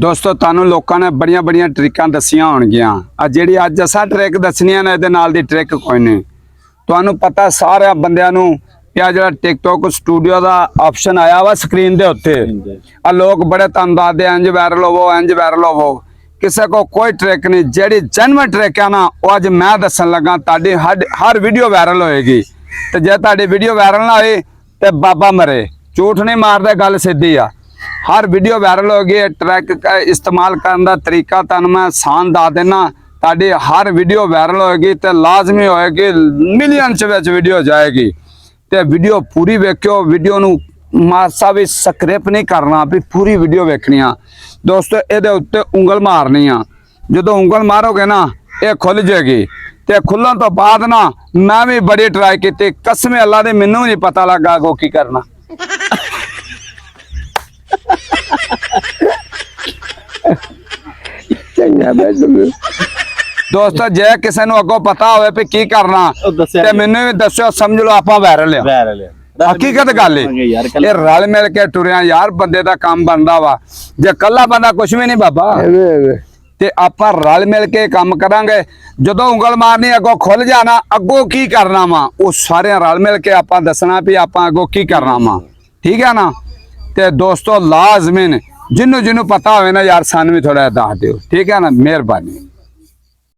ਦੋਸਤੋ ਤੁਹਾਨੂੰ ਲੋਕਾਂ ਨੇ ਬੜੀਆਂ ਬੜੀਆਂ ਟ੍ਰਿਕਾਂ ਦੱਸੀਆਂ ਹੋਣਗੀਆਂ ਆ ਜਿਹੜੀ ਅੱਜ ਅਸਾਂ ਟ੍ਰਿਕ ਦੱਸਣੀਆਂ ਨੇ ਇਹਦੇ ਨਾਲ ਦੀ ਟ੍ਰਿਕ ਕੋਈ ਨਹੀਂ। ਤੁਹਾਨੂੰ ਪਤਾ ਸਾਰਿਆਂ ਬੰਦਿਆਂ ਨੂੰ ਕਿ ਆ ਜਿਹੜਾ ਟਿਕਟੋਕ ਸਟੂਡੀਓ ਦਾ ਆਪਸ਼ਨ ਆਇਆ ਵਾ ਸਕਰੀਨ ਦੇ ਉੱਤੇ ਆ ਲੋਕ ਬੜੇ ਤੁਹਾਨੂੰ ਦੱਸਦੇ ਇੰਜ ਵਾਇਰਲ ਹੋਵੋ ਇੰਜ ਵਾਇਰਲ ਹੋਵੋ। ਕਿਸੇ ਕੋ ਕੋਈ ਟ੍ਰਿਕ ਨਹੀਂ, ਜਿਹੜੀ ਜੈਨੂਇਨ ਟ੍ਰਿਕ ਆ ਨਾ ਉਹ ਅੱਜ ਮੈਂ ਦੱਸਣ ਲੱਗਾ। ਤੁਹਾਡੀ ਹਰ ਵੀਡੀਓ ਵਾਇਰਲ ਹੋਏਗੀ ਤੇ ਜੇ ਤੁਹਾਡੀ ਵੀਡੀਓ ਵਾਇਰਲ ਨਾ ਹੋਏ ਤੇ ਬਾਬਾ ਮਰੇ। ਝੂਠ ਨਹੀਂ ਮਾਰਦਾ, ਗੱਲ ਸਿੱਧੀ ਆ। हर वीडियो वायरल होगी। ट्रैक का इस्तेमाल करने का तरीका तुहानू मैं आसान दस देना। ताड़ी हर वीडियो वायरल होएगी तो लाजमी होएगी मिलियंस विच वीडियो जाएगी। तो वीडियो पूरी वेखियो, वीडियो नू मासा भी स्क्रिप नहीं करना, भी पूरी वीडियो वेखनी आ। दोस्तों इहदे उत्ते उंगल मारनी आ। जदों उंगल मारोगे ना ये खुल जाएगी। तो खुलण तो बाद ना मैं भी बड़ी ट्राई की, कसम अल्लाह दे मैनू नहीं पता लगा अगों की करना। दोस्तों जे किसी नूं अगों पता होवे भी की करना ते मैनूं भी दस्सो, समझ लो आपां वायरल आ। हकीकत गल ये रल मिल के टुरिया यार, बंदे दा काम बनदा वा। जे कल्ला बंदा कुछ भी नहीं बाबा, ते आपां रल मिल के काम करांगे। जदों उंगल मारनी अगों खुल जाना, अगों की करना वा वो सारे रल मिल के आपां दसना भी आपां अगों की करना वा। ठीक है ना। ते दोस्तों लाजमीन जिन्नू जिन्नू पता होवे ना यार सानू भी थोड़ा दस दिओ। ठीक है ना, मेहरबानी।